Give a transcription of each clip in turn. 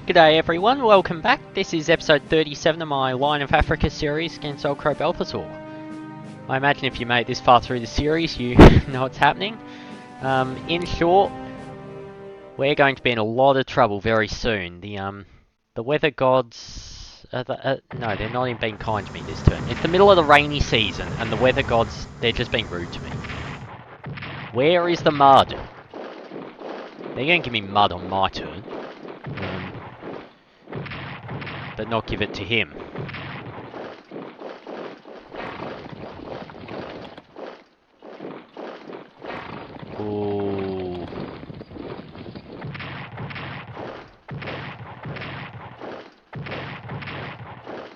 G'day everyone, welcome back. This is episode 37 of my Line of Africa series against Old Crow Balthazor. I imagine if you made this far through the series, you know what's happening. In short, we're going to be in a lot of trouble very soon. The weather gods... no, they're not even being kind to me this turn. It's the middle of the rainy season, and the weather gods, they're just being rude to me. Where is the mud? They're going to give me mud on my turn. But not give it to him. Ooh.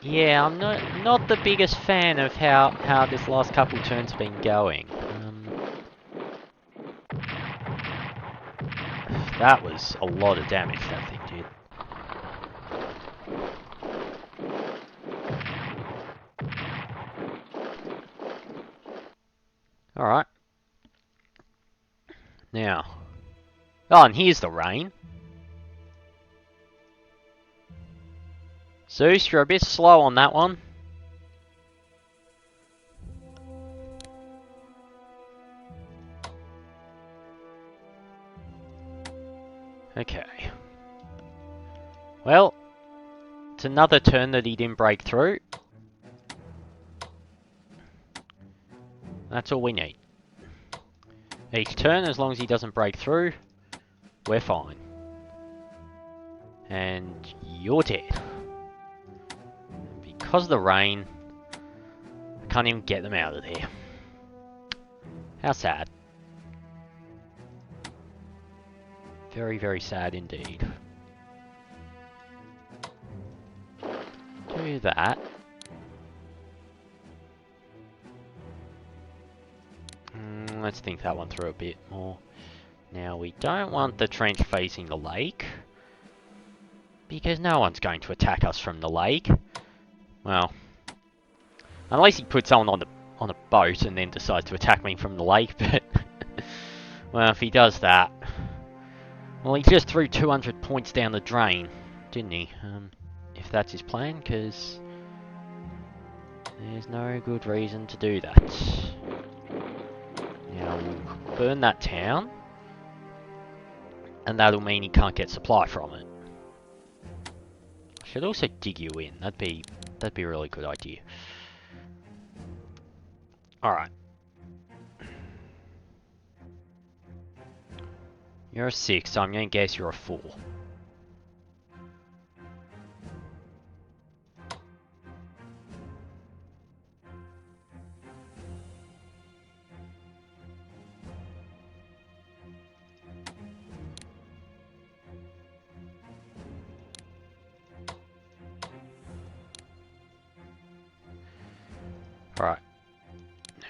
Yeah, I'm not the biggest fan of how this last couple turns have been going. That was a lot of damage that thing did. Alright. Now. Oh, and here's the rain. Zeus, you're a bit slow on that one. Okay. Well, it's another turn that he didn't break through. That's all we need. Each turn, as long as he doesn't break through, we're fine. And you're dead. Because of the rain, I can't even get them out of there. How sad. Very, very sad indeed. Do that. Let's think that one through a bit more. Now, we don't want the trench facing the lake, because no one's going to attack us from the lake. Well, unless he puts someone on a boat and then decides to attack me from the lake, but... well, if he does that... well, he just threw 200 points down the drain, didn't he? If that's his plan, because... there's no good reason to do that. Now, we'll burn that town, and that'll mean he can't get supply from it. I should also dig you in. That'd be a really good idea. Alright. You're a 6, so I'm going to guess you're a 4. Alright.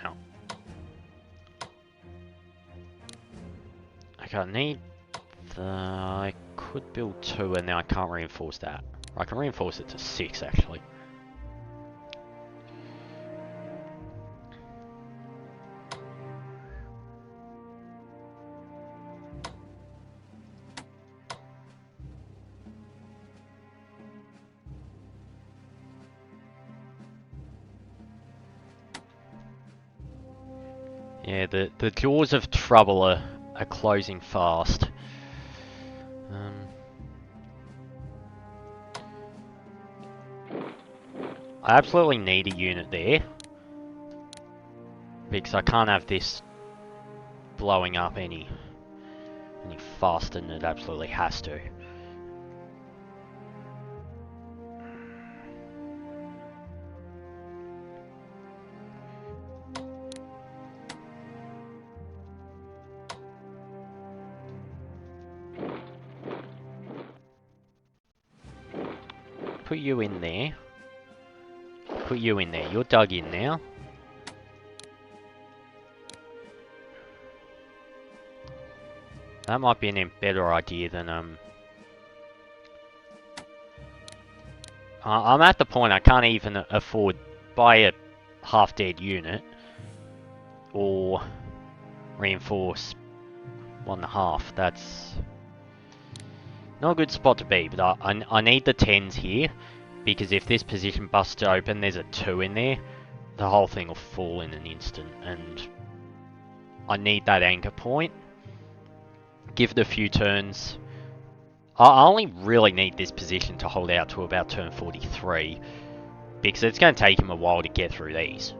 Now. Okay, I need the... I could build 2 and then I can't reinforce that. I can reinforce it to 6 actually. Yeah, the jaws of trouble are closing fast. I absolutely need a unit there, because I can't have this blowing up any faster than it absolutely has to. Put you in there. Put you in there. You're dug in now. That might be a better idea than I'm at the point I can't even afford buy a half-dead unit or reinforce 1.5. Not a good spot to be, but I need the 10s here, because if this position busts open, there's a 2 in there, the whole thing will fall in an instant, and I need that anchor point. Give it a few turns. I only really need this position to hold out to about turn 43, because it's going to take him a while to get through these.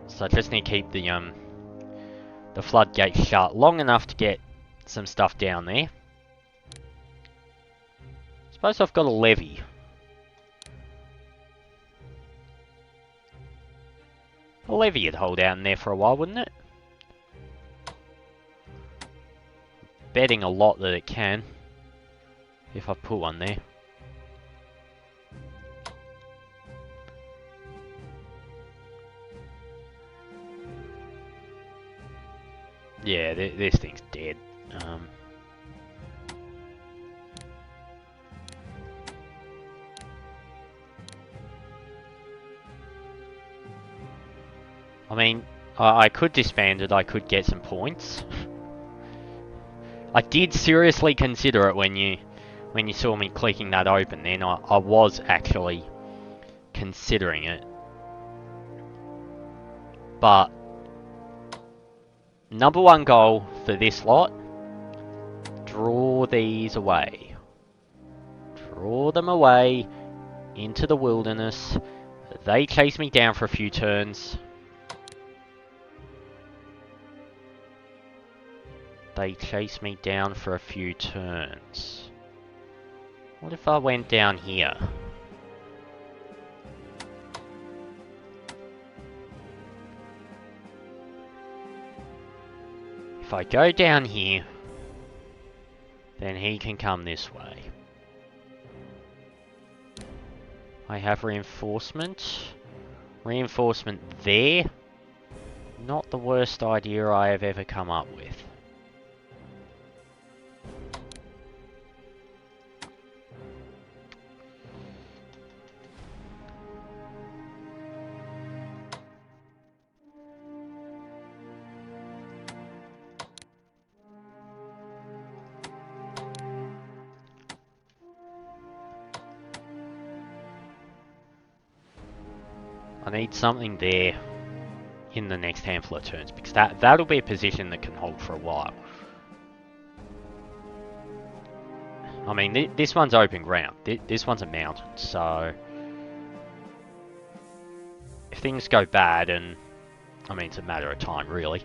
So I just need to keep the floodgate shut long enough to get some stuff down there. Suppose I've got a levy. A levy would hold out in there for a while, wouldn't it? Betting a lot that it can, if I put one there. Yeah, this thing's dead. I mean, I could disband it, I could get some points. I did seriously consider it when you saw me clicking that open, then I was actually considering it. But number one goal for this lot, draw these away. Draw them away into the wilderness. They chase me down for a few turns. They chase me down for a few turns. What if I went down here? If I go down here, then he can come this way. I have reinforcement. Reinforcement there. Not the worst idea I have ever come up with. I need something there in the next handful of turns, because that'll be a position that can hold for a while. I mean, this one's open ground. This one's a mountain, so if things go bad, and I mean, it's a matter of time, really.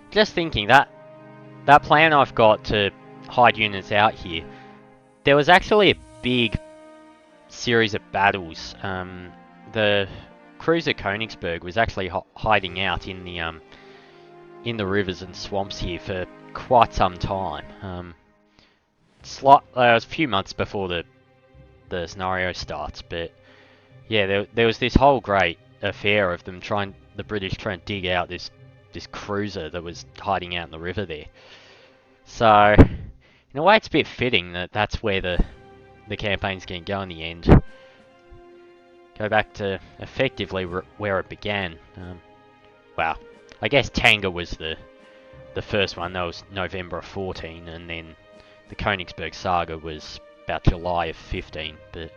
Just thinking that plan I've got to hide units out here, there was actually a big series of battles. The cruiser Königsberg was actually hiding out in the rivers and swamps here for quite some time. It was a few months before the scenario starts, but yeah, there was this whole great affair of them the British trying to dig out this cruiser that was hiding out in the river there. So in a way, it's a bit fitting that that's where the campaign's going to go in the end. Go back to effectively where it began. Well, I guess Tanga was the first one. That was November of 14, and then the Königsberg saga was about July of 15. But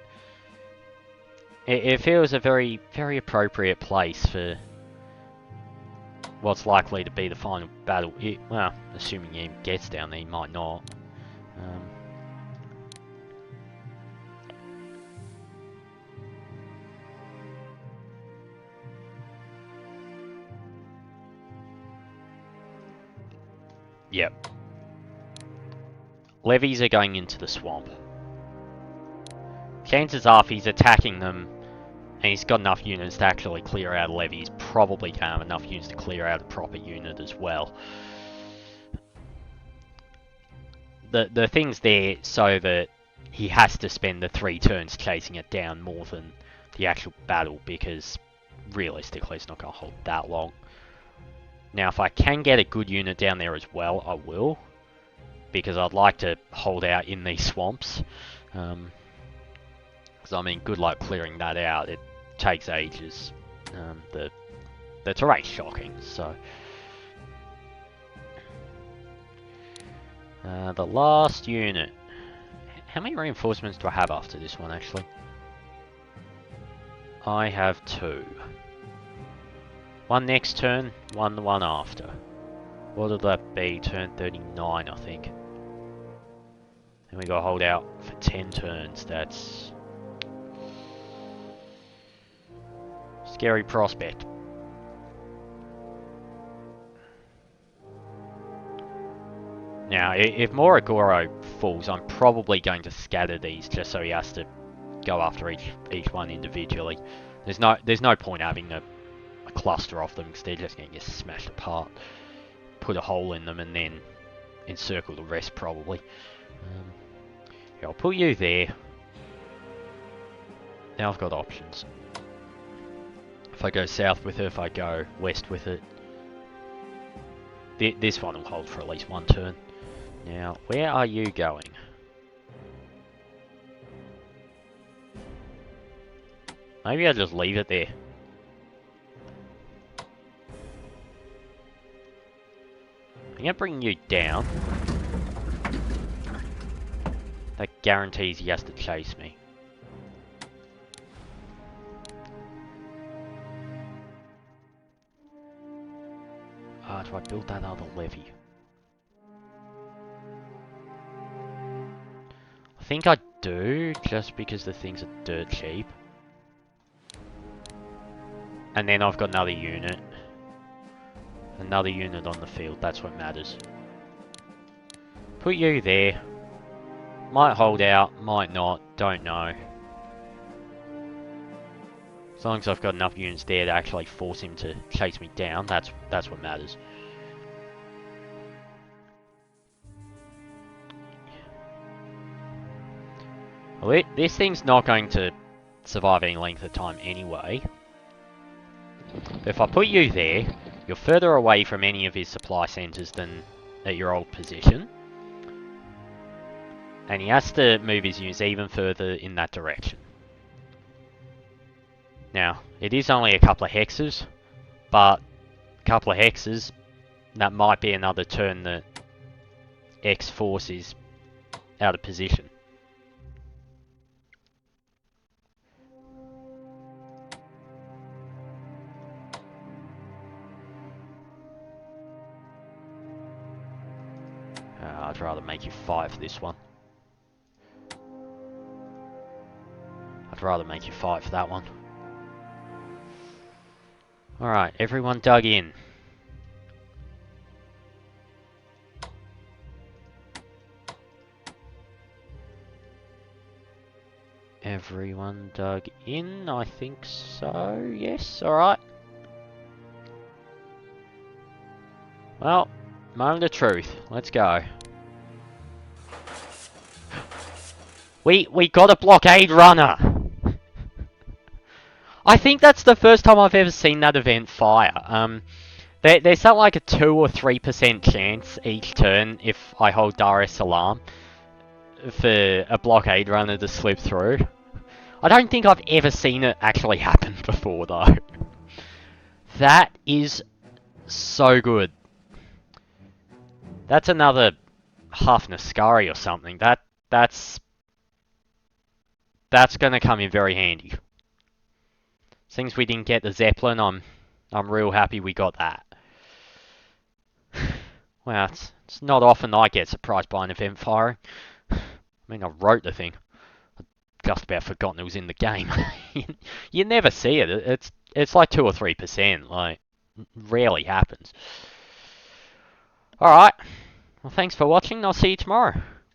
it feels a very, very appropriate place for what's likely to be the final battle. Well, assuming he gets down there, he might not. Yep. Levies are going into the swamp. Chances are if he's attacking them and he's got enough units to actually clear out a levy, he's probably going to have enough units to clear out a proper unit as well. The thing's there so that he has to spend the 3 turns chasing it down more than the actual battle, because realistically it's not going to hold that long. Now, if I can get a good unit down there as well, I will, because I'd like to hold out in these swamps. Because, I mean, good luck clearing that out. It takes ages. The terrain's shocking, so... The last unit. How many reinforcements do I have after this one, actually? I have 2. One next turn, one the one after. What'll that be? Turn 39, I think. And we gotta hold out for 10 turns. That's... scary prospect. Now, if Morogoro falls, I'm probably going to scatter these just so he has to go after each one individually. There's no point having a cluster of them because they're just going to get smashed apart. Put a hole in them and then encircle the rest probably. Here, I'll put you there. Now I've got options. If I go south with it, if I go west with it. This one will hold for at least one turn. Now, where are you going? Maybe I'll just leave it there. I'm going to bring you down. That guarantees he has to chase me. Ah, do I build that other levy? I think I do, just because the things are dirt cheap. And then I've got another unit. Another unit on the field, that's what matters. Put you there. Might hold out, might not, don't know. As long as I've got enough units there to actually force him to chase me down, that's what matters. Well, this thing's not going to survive any length of time anyway. But if I put you there, you're further away from any of his supply centres than at your old position. And he has to move his units even further in that direction. Now, it is only a couple of hexes, but a couple of hexes, that might be another turn that X force is out of position. I'd rather make you 5 for this one. I'd rather make you 5 for that one. Alright, everyone dug in. Everyone dug in, I think so, yes, alright. Well, moment of truth, let's go. We got a blockade runner! I think that's the first time I've ever seen that event fire. There's something like a 2 or 3% chance each turn if I hold Dar es Salaam for a blockade runner to slip through. I don't think I've ever seen it actually happen before though. That is so good. That's another half Nascari or something. That's gonna come in very handy. Since we didn't get the Zeppelin, I'm real happy we got that. Well, it's not often I get surprised by an event firing. I mean, I wrote the thing. I'd just about forgotten it was in the game. You never see it. It's like 2 or 3%. Like, rarely happens. Alright. Well, thanks for watching. I'll see you tomorrow.